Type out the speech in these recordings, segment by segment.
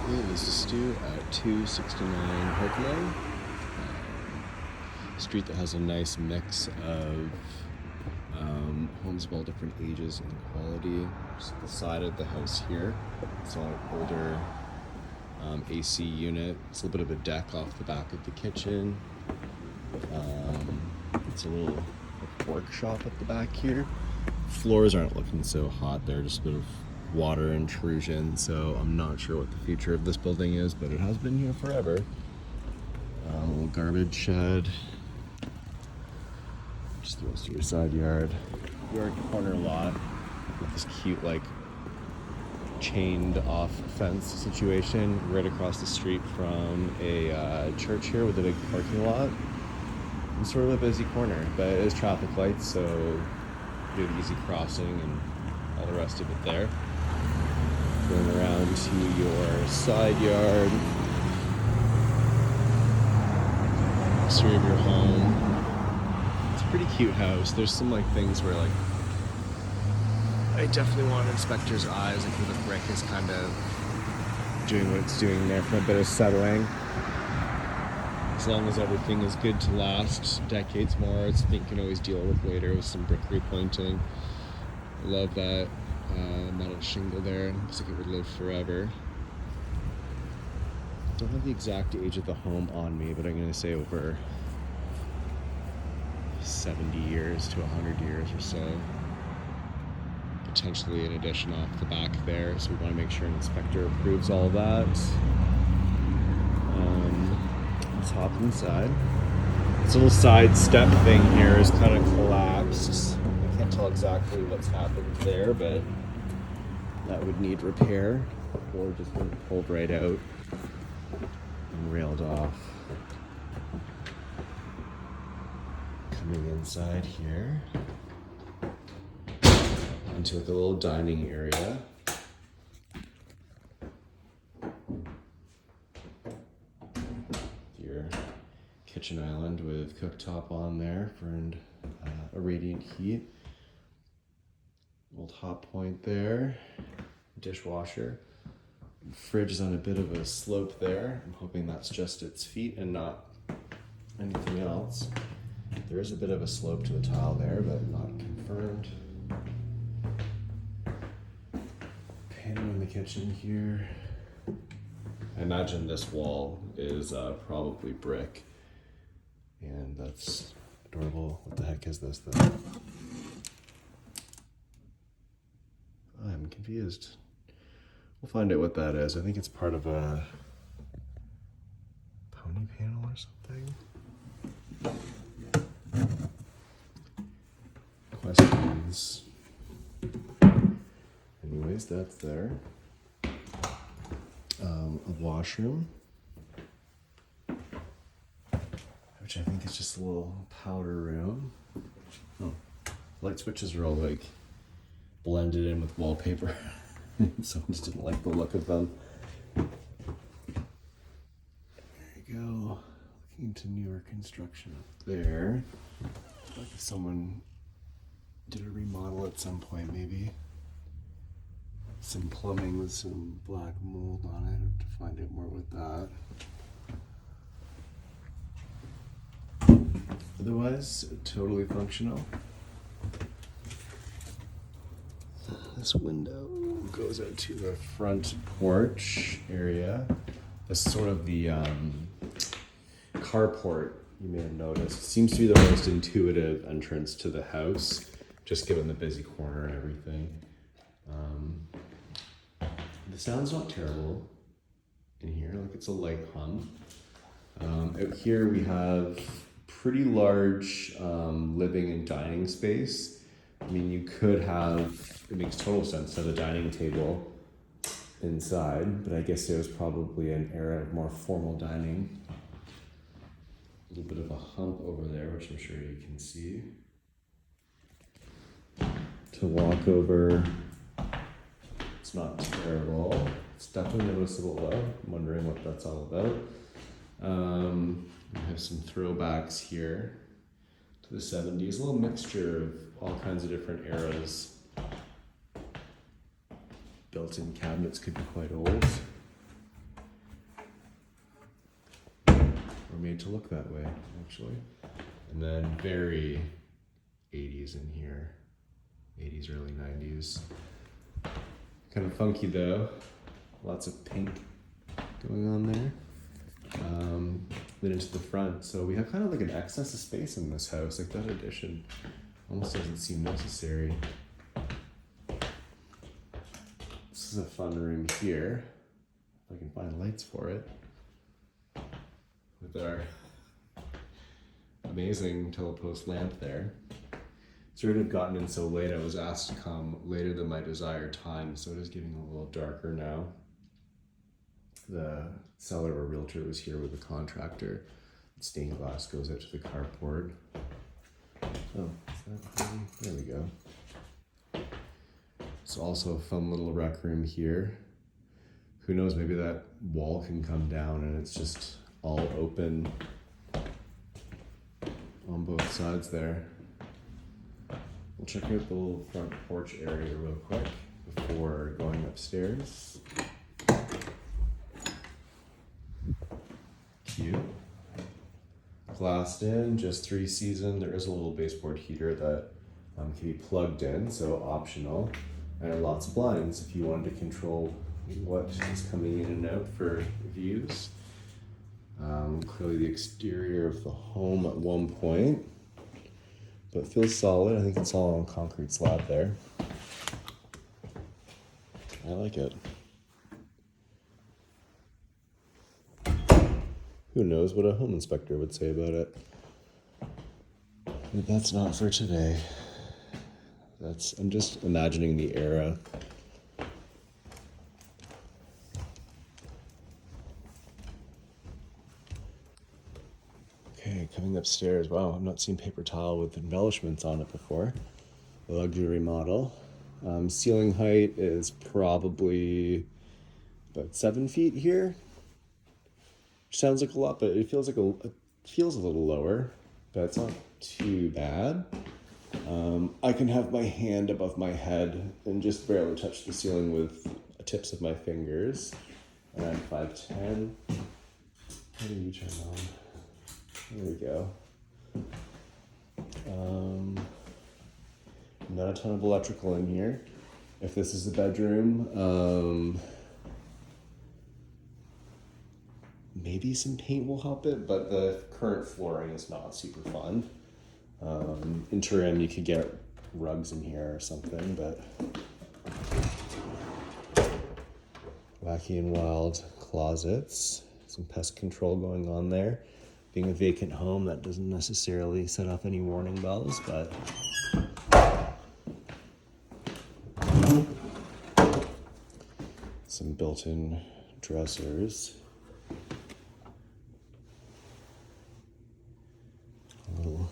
Okay, this is Stu at 269 Herchimer. Street that has a nice mix of homes of all different ages and quality. Just the side of the house here. It's an older AC unit. It's a little bit of a deck off the back of the kitchen. It's a little workshop at the back here. Floors aren't looking so hot. They're just a bit of water intrusion, so I'm not sure what the future of this building is, but it has been here forever. Little garbage shed. Just the rest of your side yard. Your corner lot with this cute, like, chained off fence situation right across the street from a church here with a big parking lot. It's sort of a busy corner, but it is traffic lights, so you do the easy crossing and all the rest of it there. Going around to your side yard, exterior of your home. It's a pretty cute house. There's some like things where like I definitely want an inspector's eyes. I think the brick is kind of doing what it's doing there for a bit of settling. As long as everything is good to last decades more, it's something you can always deal with later with some brick repointing. I love that metal shingle there. Looks like it would live forever. Don't have the exact age of the home on me, but I'm going to say over 70 years to 100 years or so. Potentially an addition off the back there, so we want to make sure an inspector approves all of that. Let's hop inside. This little side step thing here is kind of collapsed. I can't tell exactly what's happened there, but that would need repair or just pulled right out and railed off. Coming inside here into like a little dining area. Your kitchen island with cooktop on there for a radiant heat. Old hot point there. Dishwasher. Fridge is on a bit of a slope there. I'm hoping that's just its feet and not anything else. There is a bit of a slope to the tile there, but not confirmed. Panel in the kitchen here. I imagine this wall is probably brick, and that's adorable. What the heck is this though? I'm confused. We'll find out what that is. I think it's part of a pony panel or something. Questions? Anyways, that's there. A washroom, which I think is just a little powder room. Oh, light switches are all like blended in with wallpaper. Someone just didn't like the look of them. There you go. Looking into newer construction up there. Like if someone did a remodel at some point, maybe. Some plumbing with some black mold on it. I have to find out more with that. Otherwise, totally functional. This window goes out to the front porch area. This is sort of the carport, you may have noticed. It seems to be the most intuitive entrance to the house, just given the busy corner and everything. The sound's not terrible in here, like it's a light hum. Out here we have pretty large living and dining space. I mean, you could have, it makes total sense to have a dining table inside, but I guess it was probably an era of more formal dining. A little bit of a hump over there, which I'm sure you can see. To walk over, it's not terrible. It's definitely noticeable though. I'm wondering what that's all about. We have some throwbacks here to the 70s. A little mixture of all kinds of different eras. Built-in cabinets could be quite old. made to look that way, actually. And then very 80s in here. 80s, early 90s. Kind of funky though. Lots of pink going on there. Then into the front. So we have kind of like an excess of space in this house. Like that addition almost doesn't seem necessary. This is a fun room here. If I can find lights for it. With our amazing telepost lamp there. Sort of gotten in so late, I was asked to come later than my desired time, so it is getting a little darker now. The seller or realtor was here with the contractor. Stained glass goes out to the carport. Oh, there we go. It's also a fun little rec room here. Who knows, maybe that wall can come down and it's just all open on both sides there. We'll check out the little front porch area real quick before going upstairs. Cute. Glassed in, just 3 season. There is a little baseboard heater that can be plugged in, so optional. And lots of blinds if you wanted to control what is coming in and out for views. Clearly the exterior of the home at one point, but it feels solid. I think it's all on concrete slab there. I like it. Who knows what a home inspector would say about it? But that's not for today. I'm just imagining the era. Okay, coming upstairs. Wow, I've not seen paper tile with embellishments on it before. The luxury model. Ceiling height is probably about 7 feet here. Which sounds like a lot, but it feels a little lower, but it's not too bad. I can have my hand above my head and just barely touch the ceiling with the tips of my fingers. And I'm 5'10". How do you turn on? There we go. Not a ton of electrical in here. If this is a bedroom, maybe some paint will help it, but the current flooring is not super fun. Interim, you could get rugs in here or something, but wacky and wild closets. Some pest control going on there. Being a vacant home, that doesn't necessarily set off any warning bells, but some built-in dressers. A little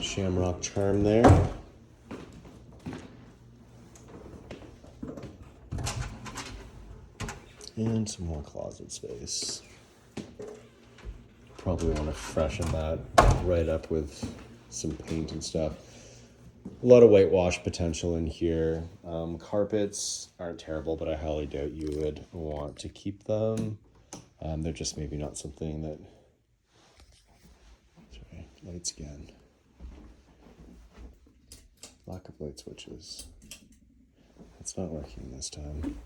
shamrock charm there. And some more closet space. Probably want to freshen that right up with some paint and stuff. A lot of whitewash potential in here. Carpets aren't terrible, but I highly doubt you would want to keep them. They're just maybe not something that... Sorry, lights again. Lack of light switches. It's not working this time.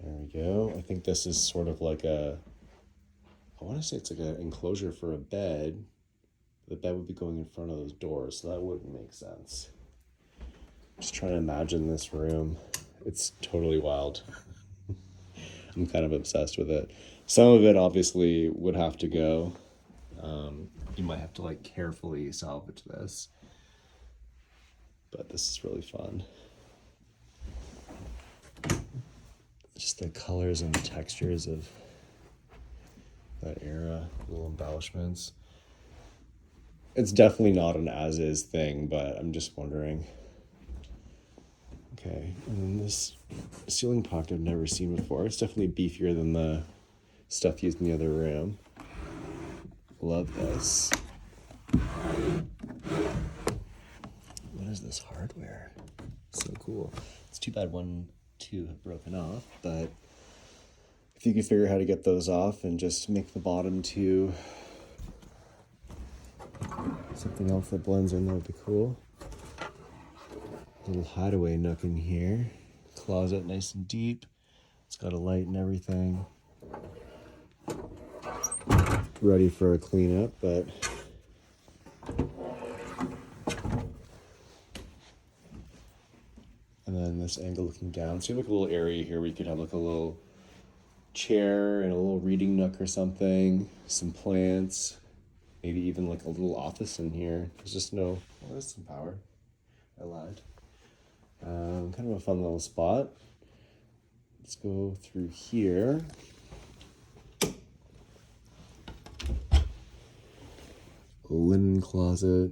There we go. I think this is sort of like I want to say it's like an enclosure for a bed. The bed would be going in front of those doors, so that wouldn't make sense. Just trying to imagine this room. It's totally wild. I'm kind of obsessed with it. Some of it obviously would have to go. You might have to like carefully salvage this. But this is really fun. Just the colors and the textures of that era, little embellishments. It's definitely not an as-is thing, but I'm just wondering. Okay, and then this ceiling pocket I've never seen before. It's definitely beefier than the stuff used in the other room. Love this. What is this hardware? So cool. It's too bad 1, 2 have broken off, but if you could figure out how to get those off and just make the bottom two something else that blends in, that would be cool. Little hideaway nook in here. Closet nice and deep. It's got a light and everything. Ready for a cleanup, but and then this angle looking down. So you have like a little area here where you could have like a little chair and a little reading nook or something, some plants, maybe even like a little office in here. There's just no, well, there's some power. I lied. Kind of a fun little spot. Let's go through here. A linen closet.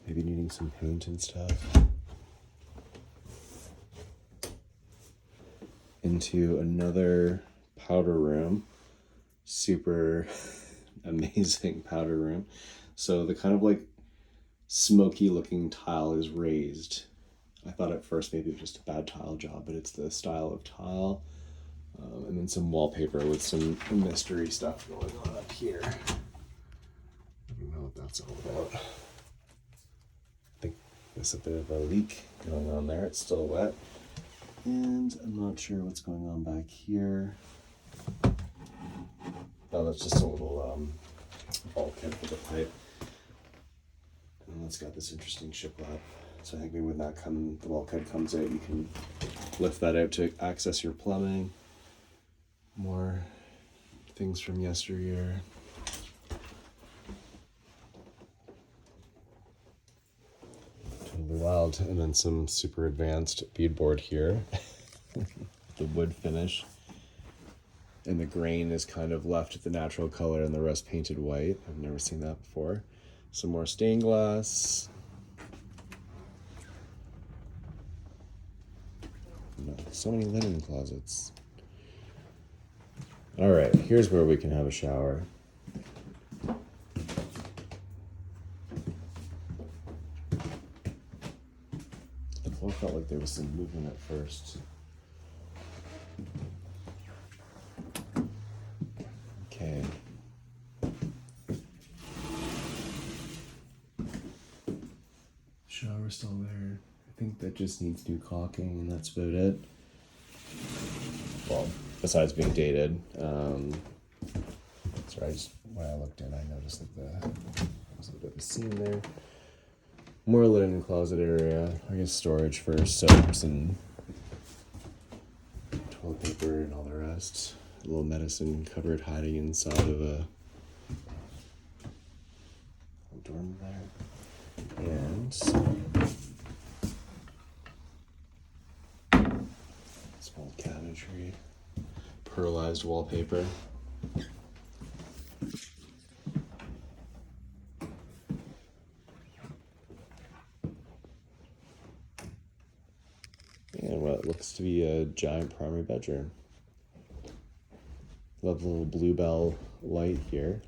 Maybe needing some paint and stuff. Into another powder room. Super amazing powder room. So the kind of like smoky looking tile is raised. I thought at first maybe it was just a bad tile job, but it's the style of tile. And then some wallpaper with some mystery stuff going on up here. I don't know what that's all about. I think there's a bit of a leak going on there. It's still wet. And I'm not sure what's going on back here. Oh, that's just a little bulkhead for the pipe. And it's got this interesting shiplap. So I think maybe when the bulkhead comes out, you can lift that out to access your plumbing. More things from yesteryear. Totally wild. And then some super advanced beadboard here. The wood finish. And the grain is kind of left at the natural color and the rest painted white. I've never seen that before. Some more stained glass. So many linen closets. All right, here's where we can have a shower. The floor felt like there was some movement at first. Okay. Shower's still there. I think that just needs new caulking, and that's about it. Well, besides being dated. Sorry, when I looked in, I noticed that there was a bit of a seam there. More linen closet area. I guess storage for soaps and toilet paper and all the rest. A little medicine cupboard hiding inside of a dorm there. And small cabinetry, pearlized wallpaper. And what looks to be a giant primary bedroom. Love the little bluebell light here.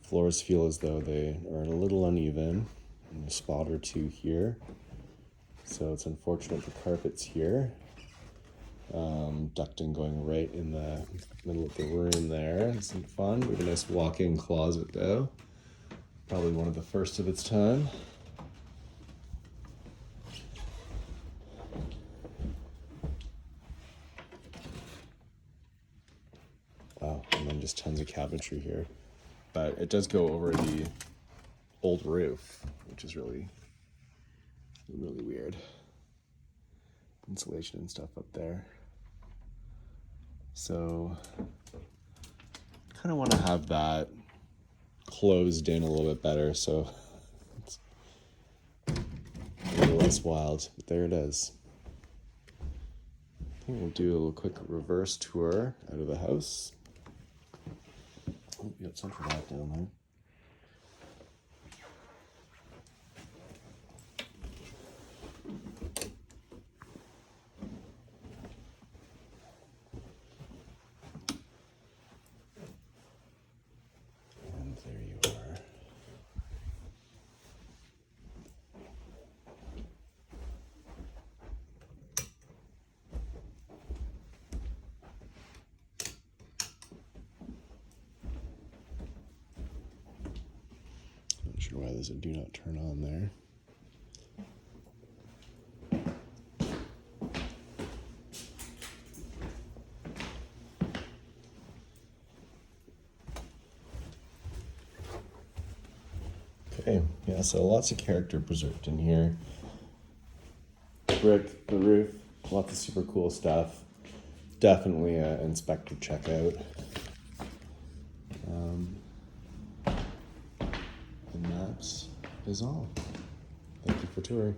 Floors feel as though they are a little uneven. And a spot or two here. So it's unfortunate the carpet's here. Ducting going right in the middle of the room there. Isn't fun. We have a nice walk-in closet though. Probably one of the first of its time. Wow, and then just tons of cabinetry here. But it does go over the old roof, which is really weird. Insulation and stuff up there. So kind of want to have that closed in a little bit better, so it's a little less wild, but there it is. I think we'll do a little quick reverse tour out of the house. Oh, you got some for that down there. And there you are. sure why there's a do not turn on there. Okay, yeah, so lots of character preserved in here. Brick, the roof, lots of super cool stuff. Definitely an inspector checkout. And that is all. Thank you for touring.